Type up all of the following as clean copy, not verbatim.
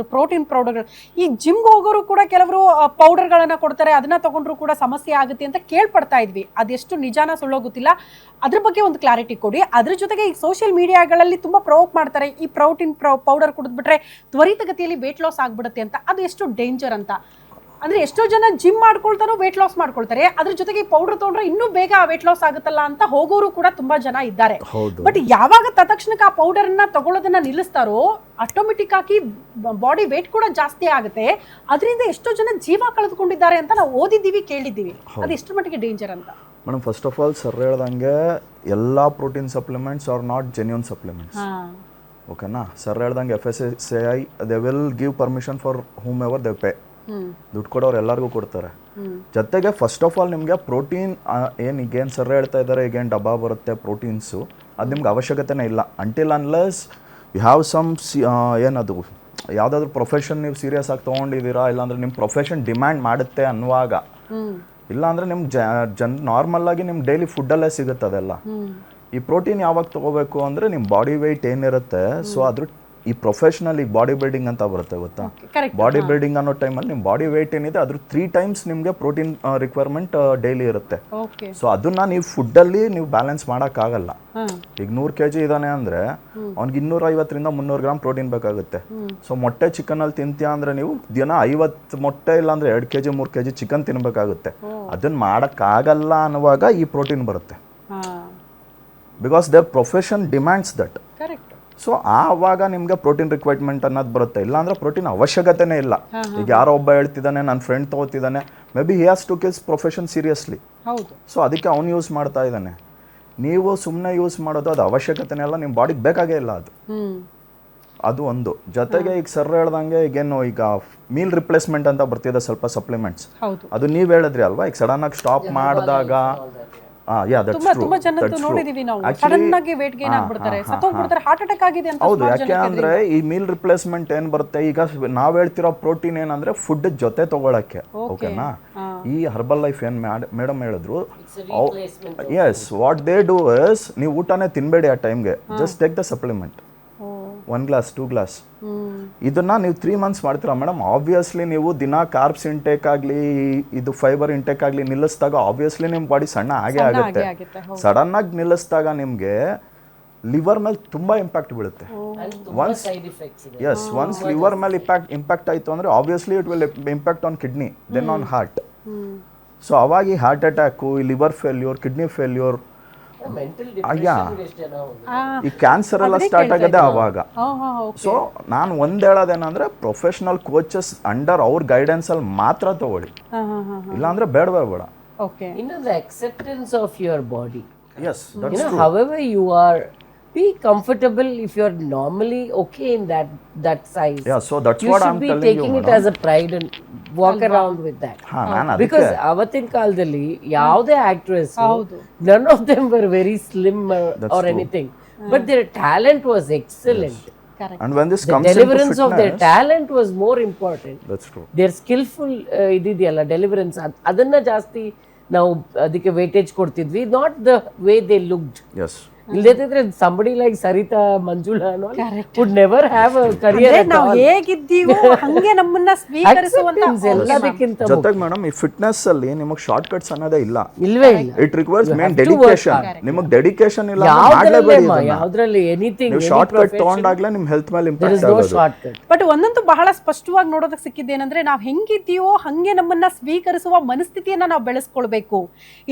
Protein powder ಈ ಜಿಮ್ಗೆ ಹೋಗೋರು ಕೂಡ ಕೆಲವರು ಪೌಡರ್ಗಳನ್ನ ಕೊಡ್ತಾರೆ, ಅದನ್ನ ತಗೊಂಡ್ರು ಕೂಡ ಸಮಸ್ಯೆ ಆಗುತ್ತೆ ಅಂತ ಕೇಳ್ಪಡ್ತಾ ಇದ್ವಿ. ಅದೆಷ್ಟು ನಿಜಾನ ಸುಳ್ಳೋ ಗೊತ್ತಿಲ್ಲ, ಅದ್ರ ಬಗ್ಗೆ ಒಂದು ಕ್ಲಾರಿಟಿ ಕೊಡಿ. ಅದ್ರ ಜೊತೆಗೆ ಈ ಸೋಷಿಯಲ್ ಮೀಡಿಯಾಗಳಲ್ಲಿ ತುಂಬಾ ಪ್ರವೋಕ್ ಮಾಡ್ತಾರೆ, ಈ ಪ್ರೋಟೀನ್ ಪೌಡರ್ ಕುಡಿದ್ಬಿಟ್ರೆ ತ್ವರಿತಗತಿಯಲ್ಲಿ ವೇಟ್ ಲಾಸ್ ಆಗ್ಬಿಡುತ್ತೆ ಅಂತ. ಅದು ಎಷ್ಟು ಡೇಂಜರ್ ಅಂತ ಅಂದ್ರೆ ಎಷ್ಟೋ ಜನ ಜಿಮ್ ಮಾಡ್ಕೊಳ್ತಾರೋ ವೇಟ್ ಲಾಸ್ ಮಾಡ್ಕೊಳ್ತಾರೆ, ಅದ್ರ ಜೊತೆಗೆ ಪೌಡರ್ ತಗೊಂಡ್ರೆ ಇನ್ನೂ ಬೇಗ ವೇಟ್ ಲಾಸ್ ಆಗುತ್ತಲ್ಲ ಅಂತ ಹೋಗೋರು ಕೂಡ ತುಂಬಾ ಜನ ಇದ್ದಾರೆ. ಬಟ್ ಯಾವಾಗ ತಕ್ಷಣಕ್ಕೆ ಆ ಪೌಡರ್ ನ ತಗೊಳ್ಳೋದನ್ನ ನಿಲ್ಲಿಸ್ತಾರೋ ಆಟೋಮೆಟಿಕ್ ಆಗಿ ಬಾಡಿ ವೇಟ್ ಕೂಡ ಜಾಸ್ತಿ ಆಗುತ್ತೆ. ಅದರಿಂದ ಎಷ್ಟೋ ಜನ ಜೀವ ಕಳೆದುಕೊಂಡಿದ್ದಾರೆ ಅಂತ ನಾವು ಓದಿದ್ದೀವಿ, ಕೇಳಿದ್ದೀವಿ. ಅದು ಎಷ್ಟು ಮಟ್ಟಿಗೆ ಡೇಂಜರ್ ಅಂತ? Madam, first of all sir ಹೇಳ್ದಂಗೆ ಎಲ್ಲ protein supplements are not genuine supplements. ಓಕೆನಾ? ಸರ್ ಹೇಳ್ದಂಗೆ FSSAI they will give permission for whomever they pay. ದುಡ್ಡು ಕೊಡೋರು ಎಲ್ಲರಿಗೂ ಕೊಡ್ತಾರೆ. ಜೊತೆಗೆ ಫಸ್ಟ್ ಆಫ್ ಆಲ್ ನಿಮಗೆ ಪ್ರೋಟೀನ್ ಈಗೇನು ಸರ್ ಹೇಳ್ತಾ ಇದ್ದಾರೆ, ಈಗೇನು ಡಬ್ಬಾ ಬರುತ್ತೆ ಪ್ರೋಟೀನ್ಸು, ಅದು ನಿಮ್ಗೆ ಅವಶ್ಯಕತೆನೇ ಇಲ್ಲ. Until unless you have some ಏನದು ಯಾವುದಾದ್ರೂ ಪ್ರೊಫೆಷನ್ ನೀವು ಸೀರಿಯಸ್ ಆಗಿ ತೊಗೊಂಡಿದ್ದೀರಾ, ಇಲ್ಲಾಂದ್ರೆ ನಿಮ್ಮ ಪ್ರೊಫೆಷನ್ ಡಿಮ್ಯಾಂಡ್ ಮಾಡುತ್ತೆ ಅನ್ನುವಾಗ, ಇಲ್ಲಾಂದರೆ ನಿಮ್ಗೆ ನಾರ್ಮಲ್ ಆಗಿ ನಿಮ್ಮ ಡೈಲಿ ಫುಡ್ಡಲ್ಲೇ ಸಿಗುತ್ತೆ ಅದೆಲ್ಲ. ಈ ಪ್ರೋಟೀನ್ ಯಾವಾಗ ತೊಗೋಬೇಕು ಅಂದರೆ ನಿಮ್ಮ ಬಾಡಿ ವೆಯ್ಟ್ ಏನಿರುತ್ತೆ, ಸೊ ಅದ್ರ ಈ ಪ್ರೊಫೆಷನಲ್ ಈಗ ಬಾಡಿ ಬಿಲ್ಡಿಂಗ್ ಅಂತ ಬರುತ್ತೆ ಗೊತ್ತಾ, ಬಾಡಿ ಬಿಲ್ಡಿಂಗ್ ಅನ್ನೋ ಟೈಮಲ್ಲಿ ನಿಮ್ಮ ಬಾಡಿ ವೆಯ್ಟ್ ಏನಿದೆ ಅದ್ರ 3 times ನಿಮಗೆ ಪ್ರೋಟೀನ್ ರಿಕ್ವೈರ್ಮೆಂಟ್ ಡೈಲಿ ಇರುತ್ತೆ. ಸೊ ಅದನ್ನ ನೀವು ಫುಡ್ಡಲ್ಲಿ ನೀವು ಬ್ಯಾಲೆನ್ಸ್ ಮಾಡೋಕ್ಕಾಗಲ್ಲ. ಈಗ 100 kg ಇದ್ದಾನೆ ಅಂದರೆ ಅವ್ನಿಗೆ 250 - 300 ಗ್ರಾಮ್ ಪ್ರೋಟೀನ್ ಬೇಕಾಗುತ್ತೆ. ಸೊ ಮೊಟ್ಟೆ ಚಿಕನಲ್ಲಿ ತಿಂತೀಯ ಅಂದರೆ ನೀವು ದಿನ 50 ಮೊಟ್ಟೆ ಇಲ್ಲಾಂದ್ರೆ 2 kg 3 kg ಚಿಕನ್ ತಿನ್ಬೇಕಾಗುತ್ತೆ. ಅದನ್ನ ಮಾಡೋಕ್ಕಾಗಲ್ಲ ಅನ್ನುವಾಗ ಈ ಪ್ರೋಟೀನ್ ಬರುತ್ತೆ, because their profession demands that. So ಆವಾಗ ನಿಮಗೆ ಪ್ರೋಟೀನ್ ರಿಕ್ವೈರ್ಮೆಂಟ್ ಅನ್ನೋದು ಬರುತ್ತೆ. ಇಲ್ಲಾಂದ್ರೆ ಪ್ರೋಟೀನ್ ಅವಶ್ಯಕತೆನೇ ಇಲ್ಲ. ಈಗ ಯಾರೋ ಒಬ್ಬ ಹೇಳ್ತಿದ್ದಾನೆ, ನನ್ನ ಫ್ರೆಂಡ್ ತಗೋತಿದ್ದಾನೆ, maybe he has to kiss profession seriously. So ಅದಕ್ಕೆ ಅವ್ನು ಯೂಸ್ ಮಾಡ್ತಾ ಇದ್ದಾನೆ. ನೀವು ಸುಮ್ಮನೆ ಯೂಸ್ ಮಾಡೋದು ಅದು ಅವಶ್ಯಕತೆನೇ ಇಲ್ಲ, ನಿಮ್ಮ ಬಾಡಿಗೆ ಬೇಕಾಗೇ ಇಲ್ಲ ಅದು ಒಂದು. ಜೊತೆಗೆ ಈಗ ಸರ್ ಹೇಳ್ದಂಗೆ ಈಗೇನು ಈಗ ಮೀಲ್ ರಿಪ್ಲೇಸ್ಮೆಂಟ್ ಅಂತ ಬರ್ತಿದೆ ಸ್ವಲ್ಪ ಸಪ್ಲಿಮೆಂಟ್ಸ್, ಅದು ನೀವು ಹೇಳಿದ್ರಿ ಅಲ್ವಾ, ಈಗ ಸಡನ್ ಆಗಿ ಸ್ಟಾಪ್ ಮಾಡಿದಾಗ ಹೌದು, ಯಾಕೆ ಅಂದ್ರೆ ಈ ಮೀಲ್ ರಿಪ್ಲೇಸ್ಮೆಂಟ್ ಏನ್ ಬರುತ್ತೆ, ಈಗ ನಾವ್ ಹೇಳ್ತಿರೋ ಪ್ರೋಟೀನ್ ಏನಂದ್ರೆ ಫುಡ್ ಜೊತೆ ತಗೊಳಕ್ಕೆ. ಓಕೆನಾ? ಈ ಹರ್ಬಲ್ ಲೈಫ್ ಏನ್ ಮೇಡಮ್ ಹೇಳಿದ್ರು, yes what they do is, ನೀವು ಊಟನೇ ತಿನ್ಬೇಡಿ ಆ ಟೈಮ್ಗೆ, just take the supplement 1 glass 2 glass. ಇದನ್ನ ನೀವು 3 months ಮಾಡ್ತೀರಾ ಮೇಡಮ್, ಆಬ್ವಿಯಸ್ಲಿ ನೀವು ದಿನ ಕಾರ್ಬ್ಸ್ ಇಂಟೇಕ್ ಆಗಲಿ ಇದು ಫೈಬರ್ ಇಂಟೇಕ್ ಆಗಲಿ ನಿಲ್ಲಿಸಿದಾಗ ಆಬ್ವಿಯಸ್ಲಿ ನಿಮ್ಮ ಬಾಡಿ ಸಣ್ಣ ಆಗೇ ಆಗುತ್ತೆ. ಸಡನ್ ಆಗಿ ನಿಲ್ಲಿಸಿದಾಗ ನಿಮಗೆ ಲಿವರ್ ಮೇಲೆ ತುಂಬಾ ಇಂಪ್ಯಾಕ್ಟ್ ಬೀಳುತ್ತೆ. ಒನ್ಸ್ ಲಿವರ್ ಮೇಲೆ ಇಂಪ್ಯಾಕ್ಟ್ ಆಯಿತು ಅಂದರೆ obviously it will impact on kidney, then on heart. So ಅವಾಗ ಈ ಹಾರ್ಟ್ ಅಟ್ಯಾಕು, ಈ ಲಿವರ್ ಫೇಲ್ಯೂರ್, ಕಿಡ್ನಿ ಫೇಲ್ಯೂರ್, ಈ ಕ್ಯಾನ್ಸರ್ ಎಲ್ಲ ಸ್ಟಾರ್ಟ್ ಆಗದೆ ಆವಾಗ. ಸೊ ನಾನು ಒಂದ್ ಹೇಳೋದೇನಂದ್ರೆ ಪ್ರೊಫೆಷನಲ್ ಕೋಚಸ್ ಅಂಡರ್ ಅವ್ರ ಗೈಡೆನ್ಸ್ ಅಲ್ಲಿ ಮಾತ್ರ ತಗೊಳ್ಳಿ, ಇಲ್ಲಾಂದ್ರೆ ಬೇಡವೇ ಬೇಡ. The acceptance of your body. Yes, that's true. However you are, be comfortable if you are normally okay in that size. Yeah, so that's what I'm telling you. You should be taking it as a pride and walk around with that. Because avatin kaladalli yaude actress, none of them were very slim or anything, but their talent was excellent. Correct. And when this comes deliverance into fitness, of their talent was more important. That's true. Their skillful ididiyalla deliverance adanna ಜಾಸ್ತಿ ನಾವು ಅದಕ್ಕೆ weightage ಕೊಡ್ತಿದ್ವಿ, not the way they looked. Yes. ಇಲ್ಲದಿದ್ರೆ somebody like Sarita, Manjula and all would never have a career at all. ನಾವು ಹೇಗಿದ್ದೀವೋ ಹಂಗೆ ನಮ್ಮನ್ನ ಸ್ವೀಕರಿಸುವಂತ ಎಲ್ಲದಕ್ಕಿಂತ ಜೊತೆಗೆ ಮೇಡಮ್ ಈ ಫಿಟ್ನೆಸ್ ಅಲ್ಲಿ ನಿಮಗೆ ಶಾರ್ಟ್ ಕಟ್ಸ್ ಅನ್ನೋದೇ ಇಲ್ಲ. ಇಲ್ವೇ ಇಲ್ಲ. It requires main dedication. ನಿಮಗೆ ಡೆಡಿಕೇಶನ್ ಇಲ್ಲ ಯಾವ್ದ್ರಲ್ಲಿ ಎನಿಥಿಂಗ್ ನೀವು ಶಾರ್ಟ್ ಕಟ್ ತಗೊಂಡಾಗ್ಲೇ ನಿಮ್ ಹೆಲ್ತ್ ಮೇಲೆ ಇಂಪ್ಯಾಕ್ಟ್ ಆಗೋದು. ಬಟ್ ಒಂದಂತೂ ಬಹಳ ಸ್ಪಷ್ಟವಾಗಿ ನೋಡೋದಕ್ಕೆ ಸಿಕ್ಕಿದ್ದೇನೆಂದ್ರೆ, ನಾವು ಹೆಂಗಿದ್ದೀವೋ ಹಂಗೆ ನಮ್ಮನ್ನ ಸ್ವೀಕರಿಸುವ ಮನಸ್ಥಿತಿಯನ್ನ ನಾವು ಬೆಳೆಸ್ಕೊಳ್ಬೇಕು.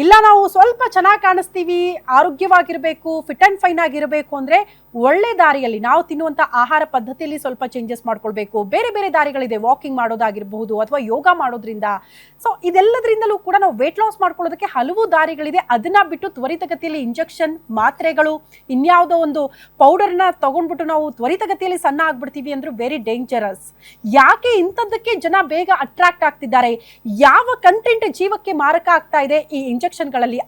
ಇಲ್ಲ ನಾವು ಸ್ವಲ್ಪ ಚೆನ್ನಾಗಿ ಕಾಣಿಸ್ತೀವಿ, ಆರೋಗ್ಯವಾಗಿರ್ಬೇಕು, ಫಿಟ್ ಅಂಡ್ ಫೈನ್ ಆಗಿರಬೇಕು ಅಂದ್ರೆ ಒಳ್ಳೆ ದಾರಿಯಲ್ಲಿ ನಾವು ತಿನ್ನುವಂತ ಆಹಾರ ಪದ್ಧತಿಯಲ್ಲಿ ಸ್ವಲ್ಪ ಚೇಂಜಸ್ ಮಾಡ್ಕೊಳ್ಬೇಕು. ಬೇರೆ ಬೇರೆ ದಾರಿಗಳಿದೆ, ವಾಕಿಂಗ್ ಮಾಡೋದಾಗಿರಬಹುದು ಅಥವಾ ಯೋಗ ಮಾಡೋದ್ರಿಂದ. ಸೊ ಇದೆಲ್ಲದರಿಂದಲೂ ಕೂಡ ನಾವು ವೇಟ್ ಲಾಸ್ ಮಾಡ್ಕೊಳ್ಳೋದಕ್ಕೆ ಹಲವು ದಾರಿಗಳಿದೆ. ಅದನ್ನ ಬಿಟ್ಟು ತ್ವರಿತಗತಿಯಲ್ಲಿ ಇಂಜೆಕ್ಷನ್, ಮಾತ್ರೆಗಳು, ಇನ್ಯಾವುದೋ ಒಂದು ಪೌಡರ್ನ ತಗೊಂಡ್ಬಿಟ್ಟು ನಾವು ತ್ವರಿತಗತಿಯಲ್ಲಿ ಸಣ್ಣ ಆಗ್ಬಿಡ್ತೀವಿ ಅಂದ್ರೆ ವೆರಿ ಡೇಂಜರಸ್. ಯಾಕೆ ಇಂಥದ್ದಕ್ಕೆ ಜನ ಬೇಗ ಅಟ್ರಾಕ್ಟ್ ಆಗ್ತಿದ್ದಾರೆ? ಯಾವ ಕಂಟೆಂಟ್ ಜೀವಕ್ಕೆ ಮಾರಕ ಆಗ್ತಾ ಇದೆ ಈ ಇಂಜೆಕ್ಷನ್ಗಳಲ್ಲಿ?